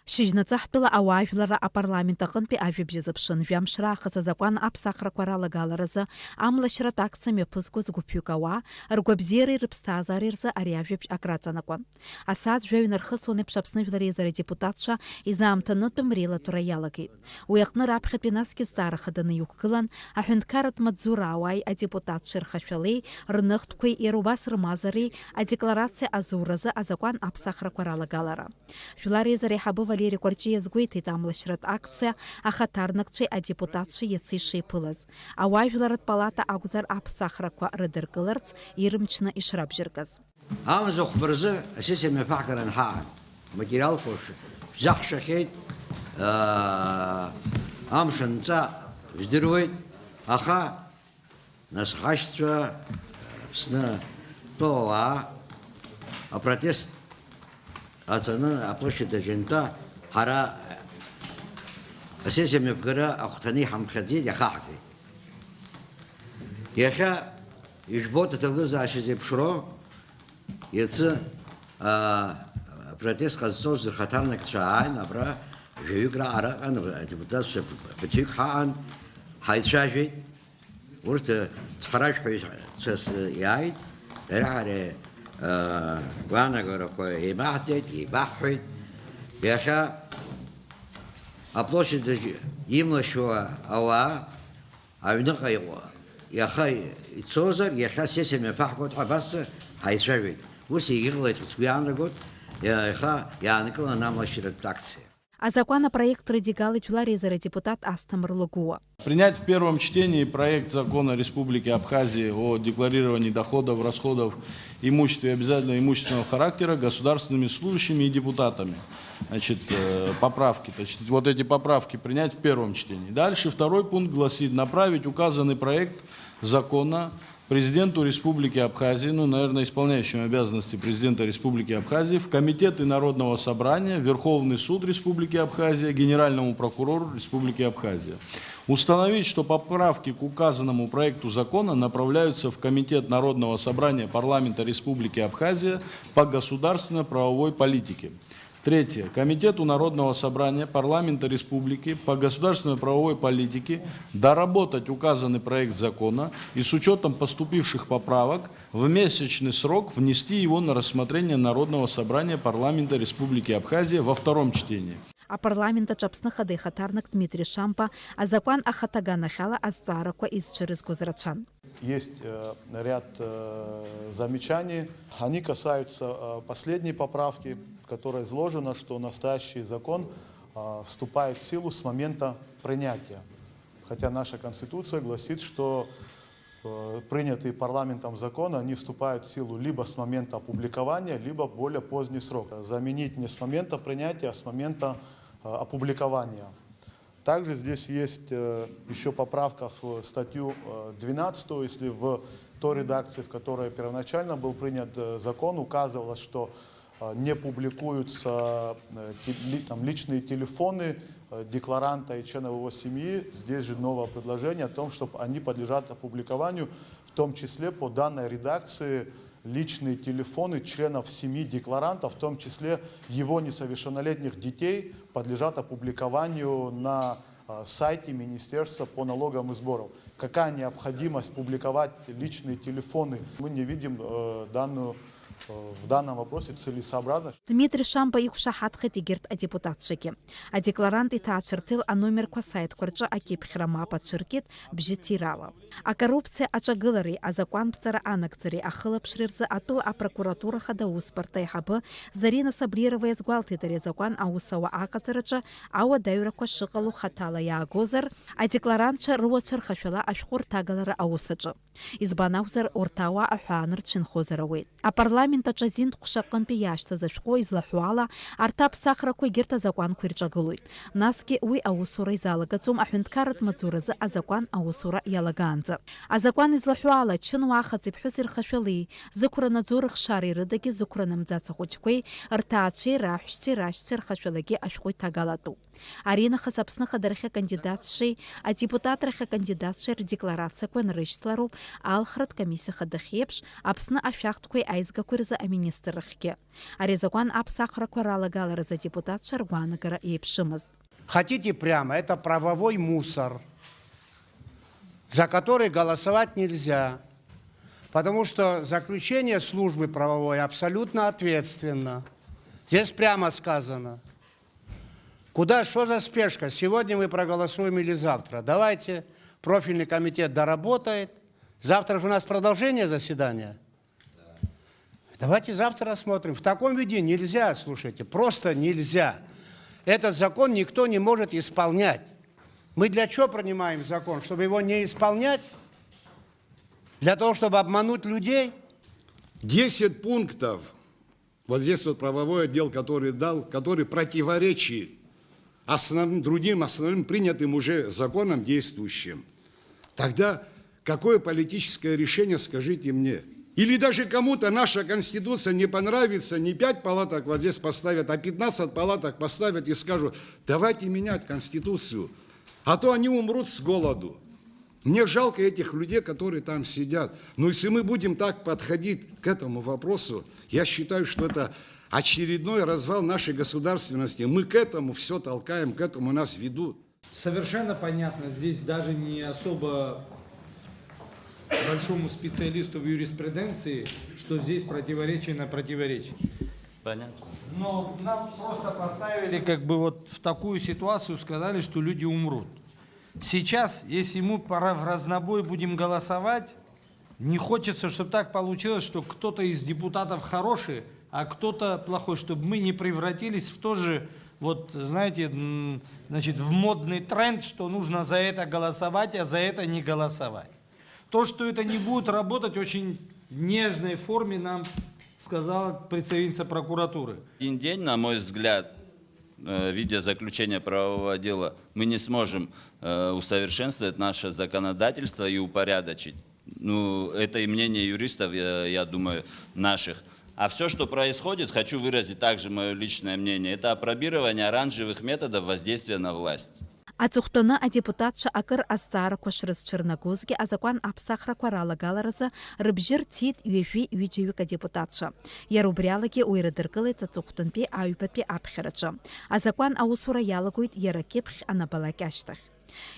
Шьыжьнаҵаҳтәыла ауаажәларра апарламент аҟынтәи ажәабжь азыԥшын жәамшра аахыс азакәан аԥсахрақәа ралагаларазы амлашьратә акциа мҩаԥызгоз гәыԥҩык ауаа ргәабзиареи рыԥсҭазаареи рзы ари ажәабжь акраҵанакуан. Асааҭ жәаҩа инархысуан еиԥш Аԥсны Жәлари Еизареи адепутатцәа изаамҭанытәым реилатәара иалагеит. Уи аҟны раԥхьатәи насгьы зҵаара хаданы иқәгылан аҳәынҭқарратә маҵзурауааи адепутатцәеи рхашәалеи рныхтәқәеи иара убас рмазареи адекларациа азуразы азакәан аԥсахрақәа ралагалара. Жәлари Еизареи аиҳабы Валерий Кәарҷиа иазгәеиҭеит амлашьратә акциа ахаҭарнакцәеи адепутатцәеи иацы ишеиԥылаз. Ауаажәларратә палата акәзар аԥсахрақәа рыдыркыларц ирымчны ишрабжьыргаз. Амза хәбырзы асистема фаҳкара нҳаан. Материалқәа шәзаҳшахьеит, амш анҵа жәдыруеит, аха нас ҳашьцәа Аԥсны тәоу ауаа апротест ацаны аплощадь аҿынтәа ҳара асессиа мҩаԥгара ахәҭаны иҳамхьаӡеит, иахаҳгеит. Иахьа ижәбоит аҭагылазаашьа зеиԥшроу иацы апротест ҟазҵоз рхаҭарнакцәа ааин абра жәаҩык раҟара адепутатцәа ԥыҭҩык ҳаҟан, ҳаицәажәеит. Урҭ цҳаражәҳәаҩцәас иааит, дара гәаанагарақәа еибаҳҭеит, еибаҳҳәеит. Иахьа аплощадь аҿы имлашьуа ауаа аҩныҟа иаха ицозар, иахьа сессиа мҩаԥаҳгоит ҳәа абас ҳаицәажәеит. Ус егьыҟалеит сгәы иаанагоит, иаха иаанкылан амлашьратә акциа. Законопроект радикалит Жәлари Еизареи депутат Астамыр Лагуа. Принять в первом чтении проект закона Республики Абхазия о декларировании доходов, расходов, имущества и обязательного имущественного характера государственными служащими и депутатами. Значит, поправки. Значит, вот эти поправки принять в первом чтении. Дальше второй пункт гласит: направить указанный проект закона президенту Республики Абхазия, наверное, исполняющему обязанности президента Республики Абхазии, в Комитеты Народного собрания, Верховный суд Республики Абхазия, Генеральному прокурору Республики Абхазия. Установить, что поправки к указанному проекту закона направляются в Комитет Народного собрания парламента Республики Абхазия по государственно-правовой политике. Третье. Комитету Народного собрания парламента республики по государственной правовой политике доработать указанный проект закона и с учетом поступивших поправок в месячный срок внести его на рассмотрение Народного собрания парламента Республики Абхазия во втором чтении. А парламент Аԥсны Хада ихаҭарнак Дмитрий Шампа азакәан ахаҭаганахьала азҵаарақәа изцәырызгоз рацәан. Есть ряд замечаний. Они касаются последней поправки, в которой изложено, что настоящий закон вступает в силу с момента принятия. Хотя наша Конституция гласит, что принятые парламентом законы, они вступают в силу либо с момента опубликования, либо более поздний срок. Заменить не с момента принятия, а с момента опубликования. Также здесь есть еще поправка в статью 12, если в той редакции, в которой первоначально был принят закон, указывалось, что не публикуются личные телефоны декларанта и членов его семьи. Здесь же новое предложение о том, чтобы они подлежат опубликованию, в том числе по данной редакции личные телефоны членов семьи декларанта, в том числе его несовершеннолетних детей, подлежат опубликованию на сайте Министерства по налогам и сборам. Какая необходимость публиковать личные телефоны? Мы не видим в данном вопросе целесообразность. Дмитрий Шампа иқәшаҳаҭхеит егьырҭ адепутатцәагьы. Адекларант иҭаацәырҭыл аномерқәа саитқәа рҿы акьыԥхьра мап ацәыркит бжьы ҭирала. Акоррупциа аҿагылареи азакәанԥҵара анагӡареи ахылаԥшреи рзы атәыла апрокуратура хада аусбарҭа аиҳабы Зарина Саблирова иазгәалҭеит ари азакәан аусауа аҟаҵараҿы ауадаҩрақәа шыҟало хаҭала иаагозар, адекларантцәа рыуацәа рхашәала ашәҟәы рҭагалара аус аҿы. Избан акәзар, урҭ ауаа аҳәаанырцә инхозар ауеит. Апарламент аҿы азинтҟәша аҟынтәи иашьҭаз ашәҟәы излаҳәо ала арҭ аԥсахрақәа егьырҭ азакәанқәа ирҿагылоит. Насгьы уи аусура изалагаӡом аҳәынҭқарратә маҵзуразы азакәан аусура иалагаанӡа. Азакәан излаҳәо ала чынуаа хаҵеи ԥҳәыси рхашәалеи, зықәранаӡо рыхшареи рыдагьы зықәранамӡац ахәыҷқәеи, рҭаацәеи раҳәшьцәеи рашьцәеи рхашәалагьы ашәҟәы иҭагалатәуп. Ари нахыс Аԥсны Хадарахь акандидатцәеи адепутатрахь акандидатцәеи рдекларациақәа нрышьҭлароуп алхратә комиссиа хадахь еиԥш Аԥсны ашәахтәқәеи аизгақәеи рзы аминистрыхке. Ари закон аԥсахрақәа ралагаларазы депутатша ргәаанагара еиԥшымызт. Хотите прямо, это правовой мусор, за который голосовать нельзя, потому что заключение службы правовой абсолютно ответственно. Здесь прямо сказано. Куда, что за спешка? Сегодня мы проголосуем или завтра? Давайте, профильный комитет доработает. Завтра же у нас продолжение заседания. Давайте завтра рассмотрим. В таком виде нельзя, слушайте, просто нельзя. Этот закон никто не может исполнять. Мы для чего принимаем закон? Чтобы его не исполнять? Для того, чтобы обмануть людей? 10 пунктов. Вот здесь вот правовой отдел, который дал, который противоречит другим основным принятым уже законам действующим. Тогда какое политическое решение, скажите мне? Или даже кому-то наша Конституция не понравится, не 5 палаток вот здесь поставят, а 15 палаток поставят и скажут, давайте менять Конституцию, а то они умрут с голоду. Мне жалко этих людей, которые там сидят. Но если мы будем так подходить к этому вопросу, я считаю, что это очередной развал нашей государственности. Мы к этому все толкаем, к этому нас ведут. Совершенно понятно, здесь даже не особо большому специалисту в юриспруденции, что здесь противоречие на противоречие. Понятно. Но нам просто поставили как бы вот в такую ситуацию, сказали, что люди умрут. Сейчас, если мы пора в разнобой будем голосовать, не хочется, чтобы так получилось, что кто-то из депутатов хороший, а кто-то плохой, чтобы мы не превратились в тоже, вот знаете, значит, в модный тренд, что нужно за это голосовать, а за это не голосовать. То, что это не будет работать, очень нежной форме нам сказала представительница прокуратуры. Один день, на мой взгляд, видя заключение правового дела, мы не сможем усовершенствовать наше законодательство и упорядочить. Ну, это и мнение юристов, я думаю, наших. А все, что происходит, хочу выразить также мое личное мнение, это апробирование оранжевых методов воздействия на власть. Ацухтона депутатша акыр астарақәа шрызцәырнагозгьы азакәан аԥсахрақәа ралагаларазы рыбжьы рҭиит ҩажәи ҩыџьаҩык адепутатцәа. Иара убри алагьы уирыдыркылеит аҵыхәтәантәи аҩбатәи аԥхьараҿы. Азакәан аусура иалагоит иара кьыԥхь анабалак ашьҭахь.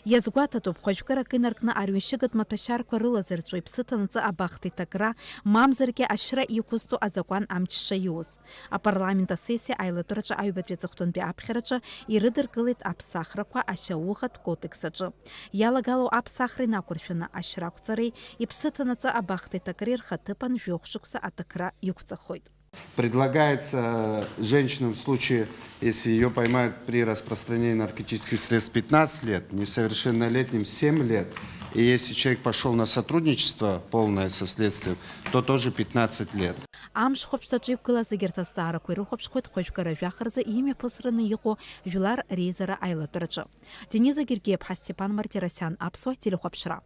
Иазгәаҭатәуп хәажәкырак инаркны арҩашьыгатә маҭәашьарқәа рылазырҵәо иԥсы ҭанаҵы абахҭа иҭакра, мамзаргьы ашьра иқәызҵо азакәан амч шаиуз. Апарламент асессиа аилатәараҿы аҩбатәи аҵыхәтәантәи аԥхьараҿы ирыдыркылеит аԥсахрақәа ашьауӷатә кодекс аҿы. Иалагало аԥсахра инақәыршәаны ашьрақәҵареи иԥсы ҭанаҵы абахҭа иҭакреи рхаҭыԥан жәохә шықәса аҭакра иқәҵахоит. Предлагается женщинам в случае, если ее поймают при распространении наркотических средств, 15 лет, несовершеннолетним 7 лет. И если человек пошел на сотрудничество полное со следствием, то тоже 15 лет. Амш хәаԥшьаҿы иқәгылаз зегьы рҭазҵаарақәа ирыхәаԥшхоит хәажәкара жәахаразы имҩаԥысраны иҟоу жәлар реизара аилатәараҿы. Дениза Гергиев-ԥҳа, Степан Мартиросиан, Аԥсуа телехәаԥшра.